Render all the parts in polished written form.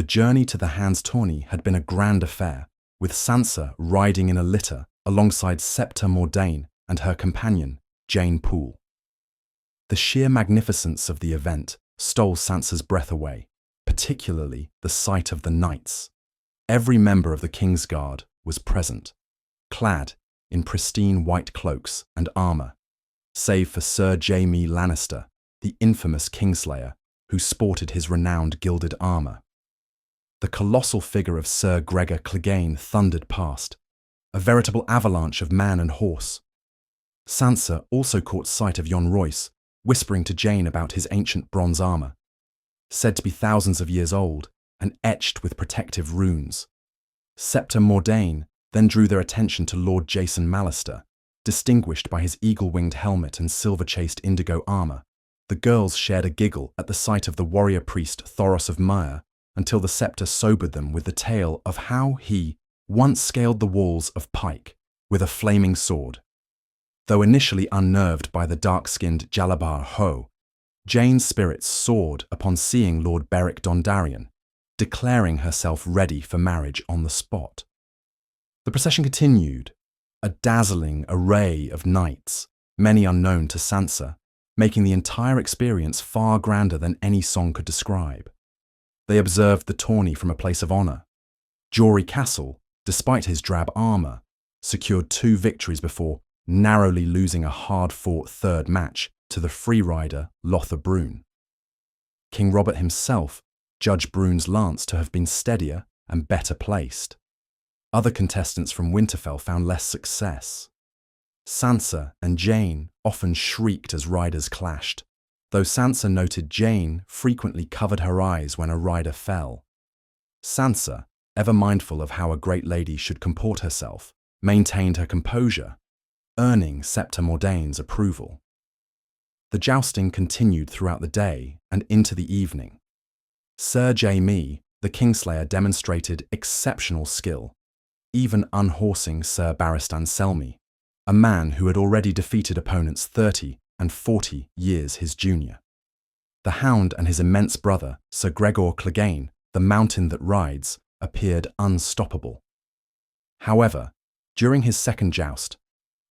The journey to the Hound's Tourney had been a grand affair, with Sansa riding in a litter alongside Ser Mordain and her companion, Jane Poole. The sheer magnificence of the event stole Sansa's breath away, particularly the sight of the knights. Every member of the Kingsguard was present, clad in pristine white cloaks and armour, save for Ser Jaime Lannister, the infamous Kingslayer, who sported his renowned gilded armour. The colossal figure of Sir Gregor Clegane thundered past, a veritable avalanche of man and horse. Sansa also caught sight of Jon Royce, whispering to Jane about his ancient bronze armour, said to be thousands of years old and etched with protective runes. Ser Mordain then drew their attention to Lord Jason Mallister, distinguished by his eagle-winged helmet and silver-chased indigo armour. The girls shared a giggle at the sight of the warrior priest Thoros of Myre, until the scepter sobered them with the tale of how he once scaled the walls of Pike with a flaming sword. Though initially unnerved by the dark-skinned Jalabar Ho, Jane's spirits soared upon seeing Lord Beric Dondarrion, declaring herself ready for marriage on the spot. The procession continued, a dazzling array of knights, many unknown to Sansa, making the entire experience far grander than any song could describe. They observed the tourney from a place of honour. Jory Castle, despite his drab armour, secured 2 victories before narrowly losing a hard-fought third match to the free rider Lothar Brune. King Robert himself judged Brune's lance to have been steadier and better placed. Other contestants from Winterfell found less success. Sansa and Jane often shrieked as riders clashed, though Sansa noted Jane frequently covered her eyes when a rider fell. Sansa, ever mindful of how a great lady should comport herself, maintained her composure, earning Ser Mordain's approval. The jousting continued throughout the day and into the evening. Ser Jaime, the Kingslayer, demonstrated exceptional skill, even unhorsing Ser Barristan Selmy, a man who had already defeated opponents 30 and 40 years his junior. The Hound and his immense brother, Sir Gregor Clegane, the mountain that rides, appeared unstoppable. However, during his second joust,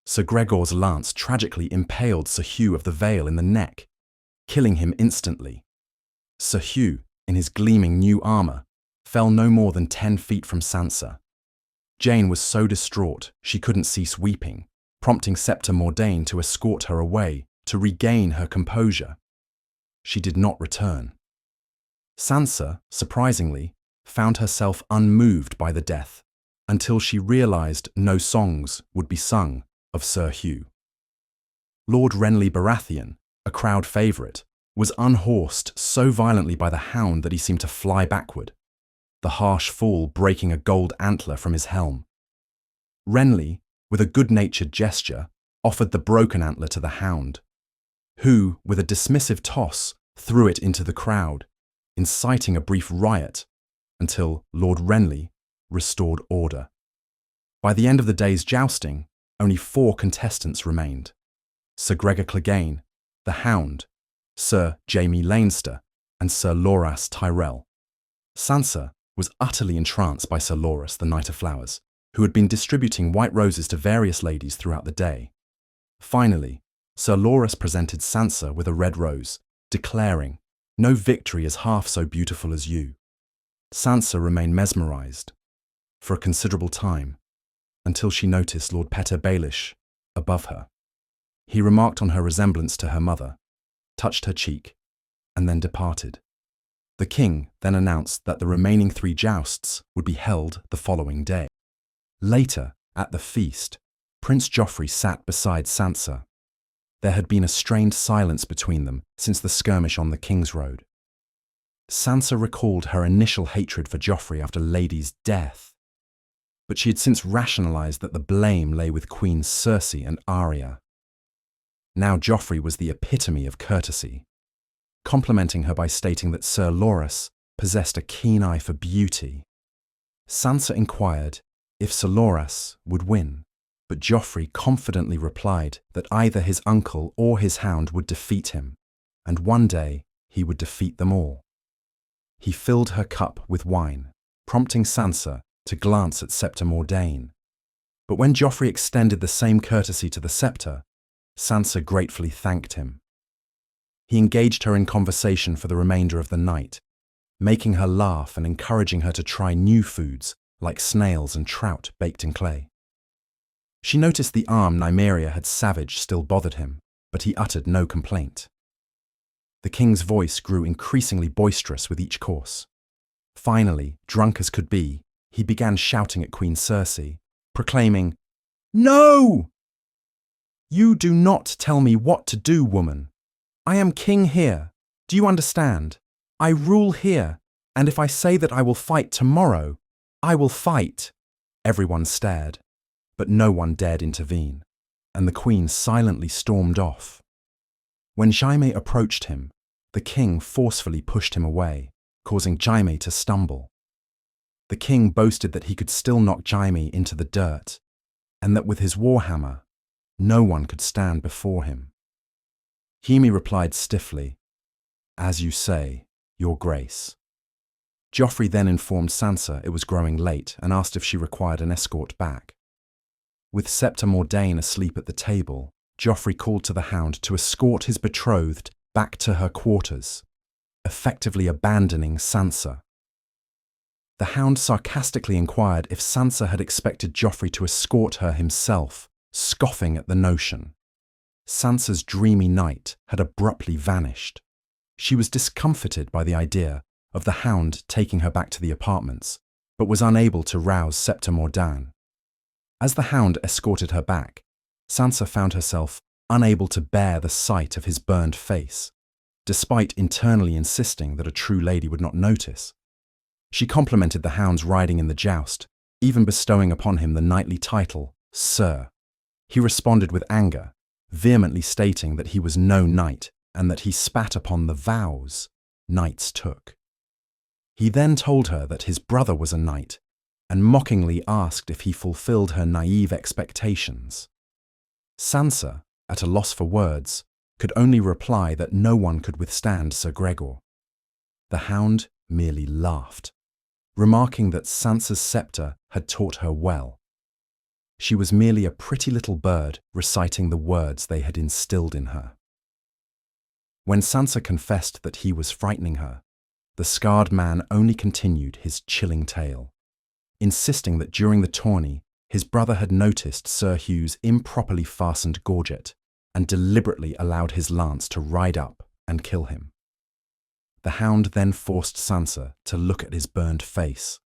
Sir Gregor's lance tragically impaled Sir Hugh of the Vale in the neck, killing him instantly. Sir Hugh, in his gleaming new armour, fell no more than 10 feet from Sansa. Jane was so distraught she couldn't cease weeping, prompting Ser Mordain to escort her away to regain her composure. She did not return. Sansa, surprisingly, found herself unmoved by the death until she realised no songs would be sung of Sir Hugh. Lord Renly Baratheon, a crowd favourite, was unhorsed so violently by the Hound that he seemed to fly backward, the harsh fall breaking a gold antler from his helm. Renly, with a good-natured gesture, offered the broken antler to the Hound, who, with a dismissive toss, threw it into the crowd, inciting a brief riot until Lord Renly restored order. By the end of the day's jousting, only 4 contestants remained: Sir Gregor Clegane, the Hound, Ser Jaime Lannister, and Sir Loras Tyrell. Sansa was utterly entranced by Sir Loras, the Knight of Flowers, who had been distributing white roses to various ladies throughout the day. Finally, Sir Loras presented Sansa with a red rose, declaring, "No victory is half so beautiful as you." Sansa remained mesmerised for a considerable time, until she noticed Lord Petyr Baelish above her. He remarked on her resemblance to her mother, touched her cheek, and then departed. The king then announced that the remaining 3 jousts would be held the following day. Later, at the feast, Prince Joffrey sat beside Sansa. There had been a strained silence between them since the skirmish on the King's Road. Sansa recalled her initial hatred for Joffrey after Lady's death, but she had since rationalised that the blame lay with Queens Cersei and Arya. Now Joffrey was the epitome of courtesy, complimenting her by stating that Sir Loras possessed a keen eye for beauty. Sansa inquired if Sir Loras would win, but Joffrey confidently replied that either his uncle or his Hound would defeat him, and one day he would defeat them all. he filled her cup with wine, prompting Sansa to glance at Septa Mordain. But when Joffrey extended the same courtesy to the scepter, Sansa gratefully thanked him. He engaged her in conversation for the remainder of the night, making her laugh and encouraging her to try new foods like snails and trout baked in clay. She noticed the arm Nymeria had savaged still bothered him, but he uttered no complaint. The king's voice grew increasingly boisterous with each course. Finally, drunk as could be, he began shouting at Queen Cersei, proclaiming, "No! You do not tell me what to do, woman. I am king here. Do you understand? I rule here, and if I say that I will fight tomorrow, I will fight." Everyone stared, but no one dared intervene, and the queen silently stormed off. When Jaime approached him, the king forcefully pushed him away, causing Jaime to stumble. The king boasted that he could still knock Jaime into the dirt, and that with his warhammer, no one could stand before him. Jaime replied stiffly, "As you say, Your Grace." Joffrey then informed Sansa it was growing late and asked if she required an escort back. With Septa Mordain asleep at the table, Joffrey called to the Hound to escort his betrothed back to her quarters, effectively abandoning Sansa. The Hound sarcastically inquired if Sansa had expected Joffrey to escort her himself, scoffing at the notion. Sansa's dreamy night had abruptly vanished. She was discomfited by the idea of the Hound taking her back to the apartments, but was unable to rouse Septa Mordain. As the Hound escorted her back, Sansa found herself unable to bear the sight of his burned face, despite internally insisting that a true lady would not notice. She complimented the Hound's riding in the joust, even bestowing upon him the knightly title, Sir. He responded with anger, vehemently stating that he was no knight and that he spat upon the vows knights took. He then told her that his brother was a knight and mockingly asked if he fulfilled her naive expectations. Sansa, at a loss for words, could only reply that no one could withstand Sir Gregor. The Hound merely laughed, remarking that Sansa's scepter had taught her well. She was merely a pretty little bird reciting the words they had instilled in her. When Sansa confessed that he was frightening her, the scarred man only continued his chilling tale, insisting that during the tourney, his brother had noticed Sir Hugh's improperly fastened gorget and deliberately allowed his lance to ride up and kill him. The Hound then forced Sansa to look at his burned face.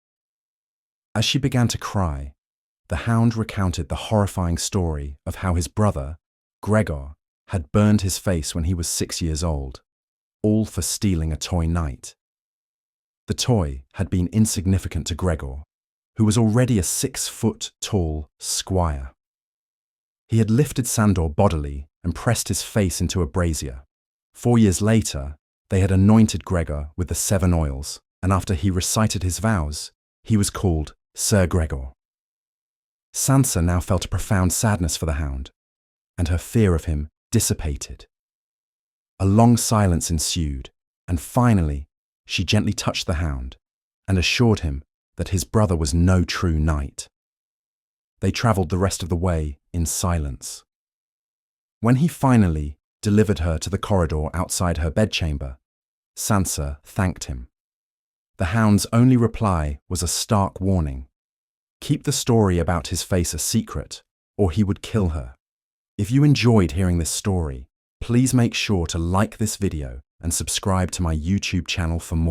As she began to cry, the Hound recounted the horrifying story of how his brother, Gregor, had burned his face when he was 6 years old, all for stealing a toy knight. The toy had been insignificant to Gregor, who was already a 6-foot-tall squire. He had lifted Sandor bodily and pressed his face into a brazier. 4 years later, they had anointed Gregor with the 7 oils, and after he recited his vows, he was called Ser Gregor. Sansa now felt a profound sadness for the Hound, and her fear of him dissipated. A long silence ensued, and finally, she gently touched the Hound and assured him that his brother was no true knight. They travelled the rest of the way in silence. When he finally delivered her to the corridor outside her bedchamber, Sansa thanked him. The Hound's only reply was a stark warning: keep the story about his face a secret, or he would kill her. If you enjoyed hearing this story, please make sure to like this video and subscribe to my YouTube channel for more.